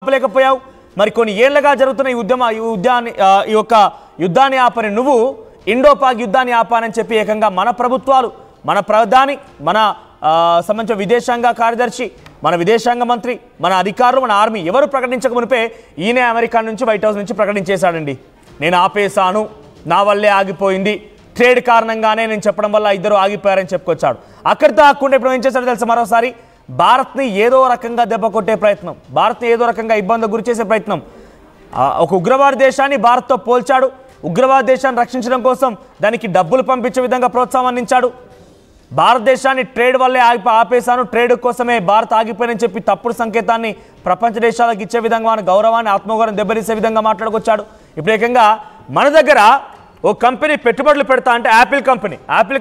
ఆపలేకపోయావు మరి కొన్ని ఏళ్లుగా జరుగుతున్న ఈ యుద్ధాన్ని ఆపని నువ్వు ఇండోపాక్ యుద్ధాన్ని ఆపానని చెప్పి ఏకంగా మన ప్రభుత్వాలు మన ప్రధాని మన సంబంధించిన విదేశాంగ కార్యదర్శి మన విదేశాంగ మంత్రి మన అధికారులు మన ఆర్మీ ఎవరు ప్రకటించక మునిపే ఈయనే అమెరికా నుంచి వైట్ హౌస్ నుంచి ప్రకటించేశాడండి. నేను ఆపేశాను, నా వల్లే ఆగిపోయింది, ట్రేడ్ కారణంగానే నేను చెప్పడం వల్ల ఇద్దరు ఆగిపోయారని చెప్పుకొచ్చాడు. అక్కడితో ఆకుండా ఇప్పుడు ఏం చేశాడో తెలుసా, మరోసారి భారత్ని ఏదో రకంగా దెబ్బ కొట్టే ప్రయత్నం, భారత్ని ఏదో రకంగా ఇబ్బంది గురి చేసే ప్రయత్నం. ఒక ఉగ్రవాద దేశాన్ని భారత్తో పోల్చాడు, ఉగ్రవాద దేశాన్ని రక్షించడం కోసం దానికి డబ్బులు పంపించే విధంగా ప్రోత్సాహం అందించాడు. భారతదేశాన్ని ట్రేడ్ వల్లే ఆపేశాను, ట్రేడ్ కోసమే భారత్ ఆగిపోయానని చెప్పి తప్పుడు సంకేతాన్ని ప్రపంచ దేశాలకు ఇచ్చే విధంగా మన గౌరవాన్ని ఆత్మగౌరవం దెబ్బతీసే విధంగా మాట్లాడుకొచ్చాడు. ఇప్పుడు ఏకంగా మన దగ్గర ఓ కంపెనీ పెట్టుబడులు పెడతా అంటే యాపిల్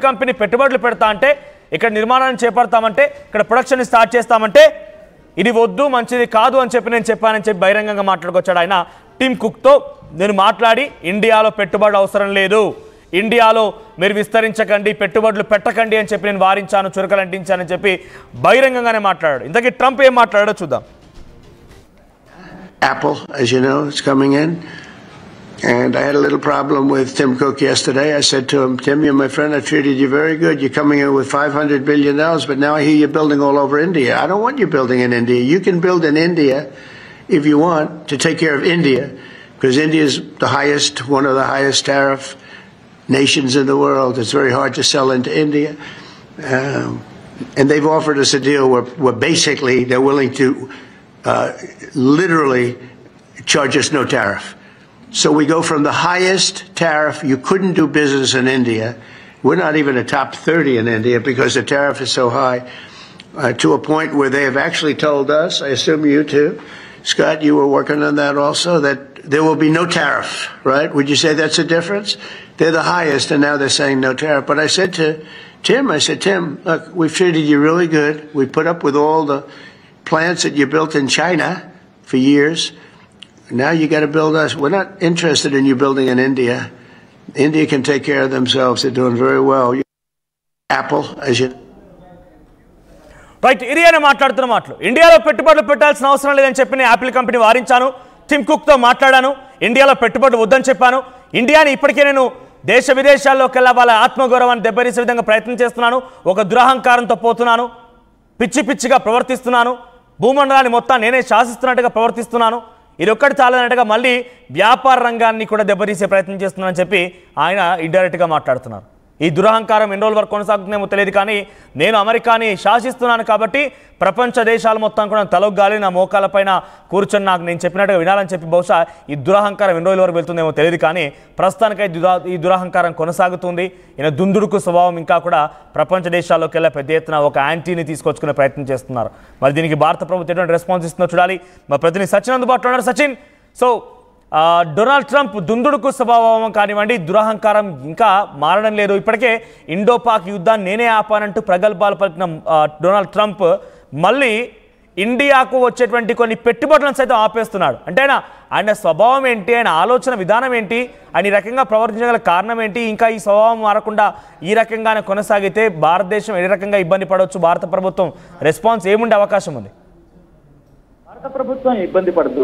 కంపెనీ పెట్టుబడులు పెడతా అంటే ఇక్కడ నిర్మాణాన్ని చేపడతామంటే ఇక్కడ ప్రొడక్షన్ స్టార్ట్ చేస్తామంటే ఇది వద్దు మంచిది కాదు అని చెప్పి నేను చెప్పానని చెప్పి బహిరంగంగా మాట్లాడుకొచ్చాడు. ఆయన టిమ్ కుక్తో నేను మాట్లాడి ఇండియాలో పెట్టుబడులు అవసరం లేదు, ఇండియాలో మీరు విస్తరించకండి, పెట్టుబడులు పెట్టకండి అని చెప్పి నేను వారించాను, చురకలు అంటించానని చెప్పి బహిరంగంగానే మాట్లాడాడు. ఇంతకీ ట్రంప్ ఏం మాట్లాడాడో చూద్దాం. Apple, as you know, is coming in. And I had a little problem with Tim Cook yesterday. I said to him, Tim, you're my friend. I treated you very good. You're coming in with $500 billion, but now I hear you're building all over India. I don't want you building in India. You can build in India if you want to take care of India, because India is one of the highest tariff nations in the world. It's very hard to sell into India. And they've offered us a deal where basically they're willing to literally charge us no tariff. So we go from the highest tariff, you couldn't do business in India. We're not even a top 30 in India because the tariff is so high, to a point where they have actually told us, I assume you too, Scott, you were working on that also, that there will be no tariff, right? Would you say that's a difference? They're the highest and now they're saying no tariff. But I said to Tim, Tim, look, we've treated you really good. We put up with all the plants that you built in China for years. Now you got to build us. We're not interested in you building in India. India can take care of themselves. They're doing very well. Apple, as you... right, ఇరియానే మాట్లాడుతున్న మాటలు. ఇండియాలో పెట్టుబడులు పెట్టాల్సిన అవసరం లేదని చెప్పి నేను యాపిల్ కంపెనీ వారించాను, టిమ్ కుక్తో మాట్లాడాను, ఇండియాలో పెట్టుబడులు వద్దని చెప్పాను. ఇండియాని ఇప్పటికే నేను దేశ విదేశాల్లోకెల్లా వాళ్ళ ఆత్మగౌరవాన్ని దెబ్బతీసే విధంగా ప్రయత్నం చేస్తున్నాను, ఒక దురహంకారంతో పోతున్నాను, పిచ్చిగా ప్రవర్తిస్తున్నాను, భూమండలాన్ని మొత్తం నేనే శాసిస్తున్నట్టుగా ప్రవర్తిస్తున్నాను, ఇది ఒక్కటి చాలన్నట్టుగా మళ్ళీ వ్యాపార రంగాన్ని కూడా దెబ్బతీసే ప్రయత్నం చేస్తున్నానని చెప్పి ఆయన ఇండైరెక్ట్గా మాట్లాడుతున్నారు. ఈ దురహంకారం ఎన్ని రోజుల వరకు కొనసాగుతుందేమో తెలియదు, కానీ నేను అమెరికాని శాసిస్తున్నాను కాబట్టి ప్రపంచ దేశాలు మొత్తం కూడా తలొగ్గాలి, నా మోకాలపైన కూర్చొని నాకు నేను చెప్పినట్టుగా వినాలని చెప్పి బహుశా ఈ దురహంకారం ఎన్ని రోజుల వరకు వెళ్తుందేమో తెలియదు, కానీ ప్రస్తుతానికై ఈ దురహంకారం కొనసాగుతుంది. ఈయన దుందుడుకు స్వభావం ఇంకా కూడా ప్రపంచ దేశాల్లోకి వెళ్ళే పెద్ద ఎత్తున ఒక యాంటీని తీసుకొచ్చుకునే ప్రయత్నం చేస్తున్నారు. మరి దీనికి భారత ప్రభుత్వం ఎటువంటి రెస్పాన్స్ ఇస్తుందో చూడాలి. మా ప్రతినిధి సచిన్ అందుబాటులో ఉన్నారు. సచిన్, సో డొనాల్డ్ ట్రంప్ దుందుడుకు స్వభావం కానివ్వండి, దురహంకారం ఇంకా మారడం లేదు. ఇప్పటికే ఇండోపాక్ యుద్ధాన్ని నేనే ఆపానంటూ ప్రగల్భాలు పలికిన డొనాల్డ్ ట్రంప్ మళ్ళీ ఇండియాకు వచ్చేటువంటి కొన్ని పెట్టుబడులను సైతం ఆపేస్తున్నాడు. అంటే ఆయన స్వభావం ఏంటి, ఆయన ఆలోచన విధానం ఏంటి, ఆయన ఈ రకంగా ప్రవర్తించగల కారణం ఏంటి, ఇంకా ఈ స్వభావం మారకుండా ఈ రకంగానే కొనసాగితే భారతదేశం ఏ రకంగా ఇబ్బంది పడవచ్చు, భారత ప్రభుత్వం రెస్పాన్స్ ఏముండే అవకాశం ఉంది? భారత ప్రభుత్వం ఇబ్బంది పడదు,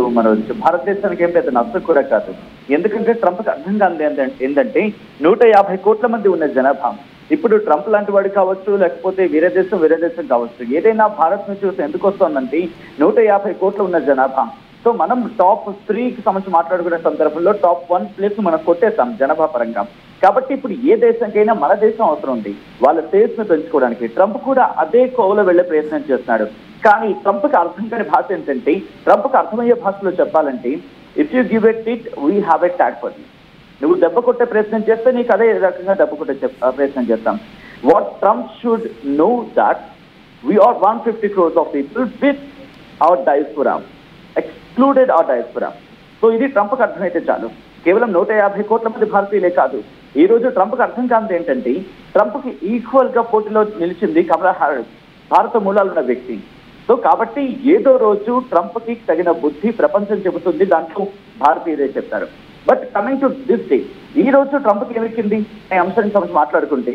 భారతదేశానికి ఏం పెద్ద నష్టం కూడా కాదు. ఎందుకంటే ట్రంప్కి అర్థం కాదు ఏంటంటే 150 కోట్ల మంది ఉన్న జనాభా. ఇప్పుడు ట్రంప్ లాంటి వాడు కావచ్చు, లేకపోతే వేరే దేశం కావచ్చు, ఏదైనా భారత్ నుంచి చూస్తే ఎందుకు వస్తుందంటే 150 కోట్లు ఉన్న జనాభా. సో మనం టాప్ 3కి సంబంధించి మాట్లాడుకునే సందర్భంలో టాప్ 1 ప్లేస్ మనం కొట్టేస్తాం జనాభా పరంగా. కాబట్టి ఇప్పుడు ఏ దేశంకైనా మన దేశం అవసరం ఉంది వాళ్ళ సేల్స్ ను పెంచుకోవడానికి. ట్రంప్ కూడా అదే కోవలో వెళ్లే ప్రయత్నం చేస్తున్నాడు. కానీ ట్రంప్కి అర్థం కాని భాష ఏంటంటే, ట్రంప్కి అర్థమయ్యే భాషలో చెప్పాలంటే, if you give a tit we have a tag for you. నువ్వు దెబ్బ కొట్టే ప్రయత్నం చేస్తే నీకు అదే రకంగా దెబ్బ కొట్టే ప్రయత్నం చేస్తాం. What Trump should know that we are 150 crores of people with our diaspora, excluded our diaspora. So ఇది ట్రంప్కి అర్థమైతే చాలు. కేవలం 150 కోట్ల మంది భారతీయులే కాదు. ఈ రోజు ట్రంప్కి అర్థం కానిది ఏంటంటే, ట్రంప్కి ఈక్వల్ గా పోటీలో నిలిచింది కమలా హ్యారిస్, భారత మూలాలున్న వ్యక్తి. సో కాబట్టి ఏదో రోజు ట్రంప్కి తగిన బుద్ధి ప్రపంచం చెబుతుంది, దాంట్లో భారతీయులే చెప్తారు. But coming to this day, ఈ రోజు ట్రంప్కి ఏమెక్కింది అనే అంశాన్ని సంబంధించి మాట్లాడుకుంటే,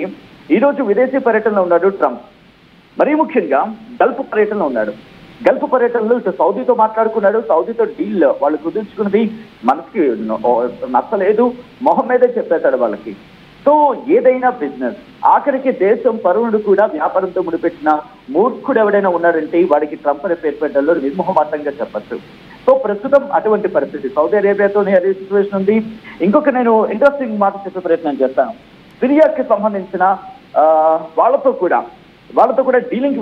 ఈ రోజు విదేశీ పర్యటనలో ఉన్నాడు ట్రంప్. మరీ ముఖ్యంగా గల్ఫ్ పర్యటనలో ఉన్నాడు. గల్ఫ్ పర్యటనలో ఇటు సౌదీతో మాట్లాడుకున్నాడు, సౌదీతో డీల్ వాళ్ళు కుదుర్చుకున్నది మనకి నచ్చలేదు, మొహం మీదే చెప్పేశాడు వాళ్ళకి. సో ఏదైనా బిజినెస్ ఆఖరికి దేశం పరువును కూడా వ్యాపారంతో ముడిపెట్టిన మూర్ఖుడు ఎవడైనా ఉన్నాడంటే వాడికి ట్రంప్ అనే పేరు పెట్టడంలో నిర్మోహమాటంగా చెప్పచ్చు. సో ప్రస్తుతం అటువంటి పరిస్థితి సౌదీ అరేబియాతోనే అదే సిచ్యువేషన్ ఉంది. ఇంకొక నేను ఇంట్రెస్టింగ్ మాట చెప్పే ప్రయత్నం చేస్తాను. సిరియాకి సంబంధించిన వాళ్ళతో కూడా డీలింగ్కి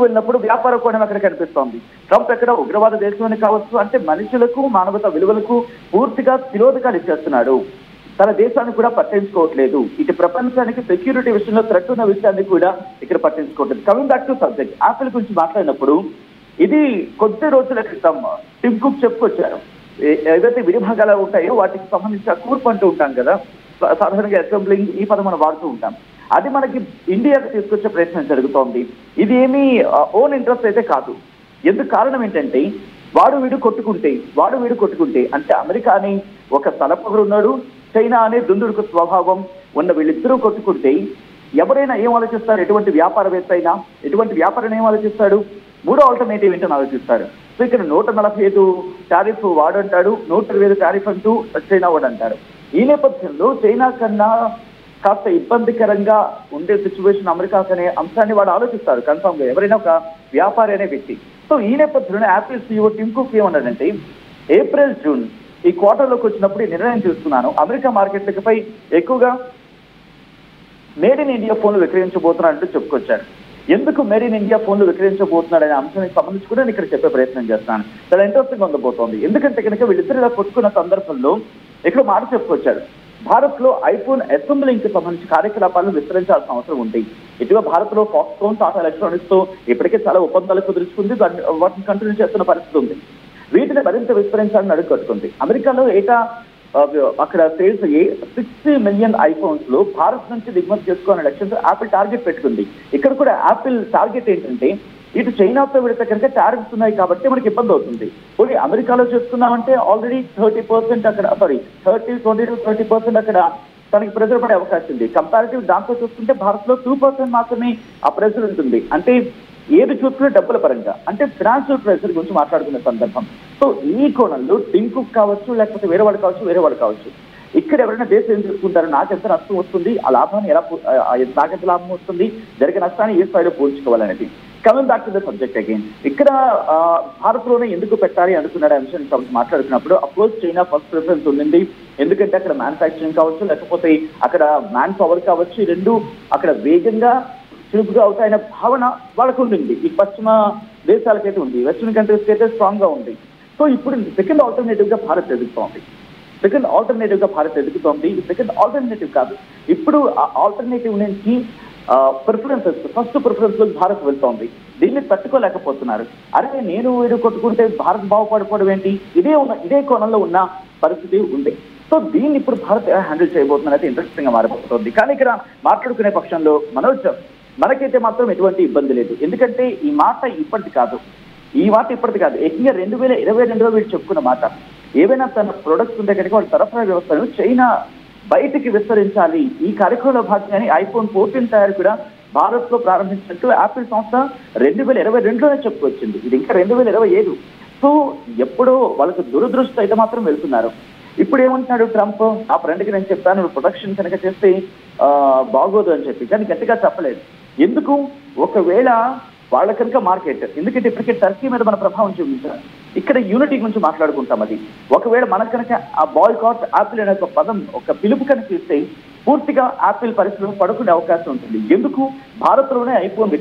వెళ్ళినప్పుడు వ్యాపార కోణం అక్కడ కనిపిస్తోంది. ట్రంప్ ఎక్కడ ఉగ్రవాద దేశం అని కావచ్చు, అంటే మనుషులకు మానవతా విలువలకు పూర్తిగా తిరోధకాలు ఇచ్చేస్తున్నాడు, తన దేశాన్ని కూడా పట్టించుకోవట్లేదు, ఇటు ప్రపంచానికి సెక్యూరిటీ విషయంలో థ్రెట్ ఉన్న విషయాన్ని కూడా ఇక్కడ పట్టించుకోవట్లేదు. Coming back to subject, Apple గురించి మాట్లాడినప్పుడు ఇది కొద్ది రోజుల క్రితం టిమ్ కుక్ చెప్పుకొచ్చారు. ఏదైతే విడిభాగాలు ఉంటాయో వాటికి సంబంధించిన కూర్పు అంటూ ఉంటాం కదా, సాధారణంగా అసెంబ్లింగ్ ఈ పదం మనం వాడుతూ ఉంటాం, అది మనకి ఇండియాకి తీసుకొచ్చే ప్రయత్నం జరుగుతోంది. ఇది ఏమీ ఓన్ ఇంట్రెస్ట్ అయితే కాదు. ఎందుకు కారణం ఏంటంటే వాడు వీడు కొట్టుకుంటే అంటే అమెరికా అని ఒక తలపొగరు ఉన్నాడు, చైనా అనే దుందుడుకు స్వభావం ఉన్న వీళ్ళిద్దరూ కొట్టుకుంటే ఎవరైనా ఏం ఆలోచిస్తారు? ఎటువంటి వ్యాపారవేత్త అయినా ఎటువంటి వ్యాపారం ఏం ఆలోచిస్తాడు? మూడో ఆల్టర్నేటివ్ ఏంటని ఆలోచిస్తాడు. సో ఇక్కడ 145 టారిఫ్ వాడు అంటాడు, 125 టారిఫ్ అంటూ చైనా వాడు అంటాడు. ఈ నేపథ్యంలో చైనా కన్నా కాస్త ఇబ్బందికరంగా ఉండే సిచ్యువేషన్ అమెరికాకు అనే అంశాన్ని వాడు ఆలోచిస్తాడు కన్ఫామ్ గా, ఎవరైనా ఒక వ్యాపారి అనే వ్యక్తి. సో ఈ నేపథ్యంలో యాపిల్ CEO టిమ్ కుక్ ఏమన్నాడంటే, ఏప్రిల్ జూన్ ఈ క్వార్టర్లోకి వచ్చినప్పుడు ఈ నిర్ణయం తీసుకున్నాను, అమెరికా మార్కెట్లపై ఎక్కువగా మేడ్ ఇన్ ఇండియా ఫోన్లు విక్రయించబోతున్నాడంటూ చెప్పుకొచ్చాడు. ఎందుకు మేడ్ ఇన్ ఇండియా ఫోన్లు విక్రయించబోతున్నాడు అనే అంశానికి సంబంధించి కూడా నేను ఇక్కడ చెప్పే ప్రయత్నం చేస్తాను. చాలా ఇంట్రెస్టింగ్ ఉండబోతోంది. ఎందుకంటే కనుక వీళ్ళిద్దరు ఇలా కొట్టుకున్న సందర్భంలో ఇక్కడ మాట చెప్పుకొచ్చాడు, భారత్ లో ఐఫోన్ అసెంబ్లింగ్ కి సంబంధించి కార్యకలాపాలను విస్తరించాల్సిన అవసరం ఉంది. ఇటీవల భారత్ లో ఫాక్స్కాన్, టాటా ఎలక్ట్రానిక్స్ తో ఇప్పటికే చాలా ఒప్పందాలు కుదుర్చుకుంది, వాటిని కంటిన్యూ చేస్తున్న పరిస్థితి ఉంది. వీటిని మరింత విస్తరించాలని అడుగు కట్టుకుంది. అమెరికాలో ఏటా అక్కడ సేల్స్ 60 మిలియన్ ఐఫోన్స్ లో భారత్ నుంచి దిగుమతి చేసుకోవాలనే లక్ష్యంతో యాపిల్ టార్గెట్ పెట్టుకుంది. ఇక్కడ కూడా యాపిల్ టార్గెట్ ఏంటంటే, ఇటు చైనాతో పెడితే కనుక టారిఫ్స్ ఉన్నాయి కాబట్టి మనకి ఇబ్బంది అవుతుంది. పోనీ అమెరికాలో చూసుకున్నామంటే ఆల్రెడీ 30% అక్కడ 30% అక్కడ తనకి ప్రెజర్ పడే అవకాశం ఉంది. కంపారిటివ్ దాంతో చూసుకుంటే భారత్ లో 2% మాత్రమే ఆ ప్రెజర్ ఉంటుంది. అంటే ఏది చూసుకునే డబ్బుల పరంగా, అంటే ఫినాన్షియల్ ప్రెజర్ గురించి మాట్లాడుకునే సందర్భం. సో ఈ కోణంలో టిమ్ కుక్ కావచ్చు, లేకపోతే వేరేవాడు కావచ్చు, ఇక్కడ ఎవరైనా దేశం ఏం చూసుకుంటారు, నాకెంత నష్టం వస్తుంది, ఆ లాభాన్ని నాకెంత లాభం వస్తుంది, జరిగే నష్టాన్ని ఏ స్థాయిలో పోల్చుకోవాలనేది. Coming back to the subject again, ఇక్కడ భారత్ లోనే ఎందుకు పెట్టాలి అనుకున్నాడు అంశాన్ని మాట్లాడుతున్నప్పుడు అఫ్కోర్స్ చైనా ఫస్ట్ ప్రిఫరెన్స్ ఉండింది. ఎందుకంటే అక్కడ మ్యానుఫ్యాక్చరింగ్ కావచ్చు, లేకపోతే అక్కడ మ్యాన్ పవర్ కావచ్చు, ఈ రెండు అక్కడ వేగంగా చురుకుగా అవుతాయనే భావన వాళ్ళకు ఉండింది. ఈ పశ్చిమ దేశాలకైతే ఉంది, వెస్టర్న్ కంట్రీస్కి అయితే స్ట్రాంగ్ గా ఉంది. సో ఇప్పుడు సెకండ్ ఆల్టర్నేటివ్ గా భారత్ ఎదుగుతోంది. సెకండ్ ఆల్టర్నేటివ్ కాదు, ఇప్పుడు ఆ ఆల్టర్నేటివ్ నుంచి ప్రిఫరెన్సెస్ ఫస్ట్ ప్రిఫరెన్స్ లో భారత్ వెళ్తోంది. దీన్ని తట్టుకోలేకపోతున్నారు. అరే నేను వీడు కొట్టుకుంటే భారత్ బాగుపడిపోవడం ఏంటి, ఇదే కోణంలో ఉన్న పరిస్థితి ఉంది. సో దీన్ని ఇప్పుడు భారత్ హ్యాండిల్ చేయబోతున్నది అయితే ఇంట్రెస్టింగ్ గా మారిపోతుంది. కానీ ఇక్కడ మాట్లాడుకునే పక్షంలో మనకైతే మాత్రం ఎటువంటి ఇబ్బంది లేదు. ఎందుకంటే ఈ మాట ఇప్పటిది కాదు, ఏకంగా 2022లో వీళ్ళు చెప్పుకున్న మాట. ఏవైనా తన ప్రొడక్ట్స్ ఉంటే కనుక వాళ్ళ సరఫరా వ్యవస్థను చైనా బయటికి విస్తరించాలి. ఈ కార్యక్రమంలో భాగంగానే ఐఫోన్ 14 తయారు కూడా భారత్ లో ప్రారంభించినట్టు యాపిల్ సంస్థ 2022లోనే చెప్పుకొచ్చింది. ఇది ఇంకా 2025. సో ఎప్పుడో వాళ్ళకి దురదృష్టి అయితే మాత్రం వెళ్తున్నారు. ఇప్పుడు ఏమంటున్నాడు ట్రంప్, ఆ ఫ్రెండ్కి నేను చెప్తాను నువ్వు ప్రొడక్షన్ కనుక చేస్తే బాగోదు అని చెప్పి, కానీ గట్టిగా చెప్పలేదు. ఎందుకు? ఒకవేళ వాళ్ళ కనుక మార్కెట్, ఎందుకంటే ఇప్పటికే టర్కీ మీద మన ప్రభావం చూపించారు. ఇక్కడ యూనిటీ గురించి మాట్లాడుకుంటాం. అది ఒకవేళ మనకు కనుక ఆ బాయ్కాట్ యాపిల్ అనే ఒక పదం, ఒక పిలుపు కనుక ఇస్తే పూర్తిగా యాపిల్ పరిస్థితులు పడుకునే అవకాశం ఉంటుంది. ఎందుకు? భారత్ లోనే ఐఫోన్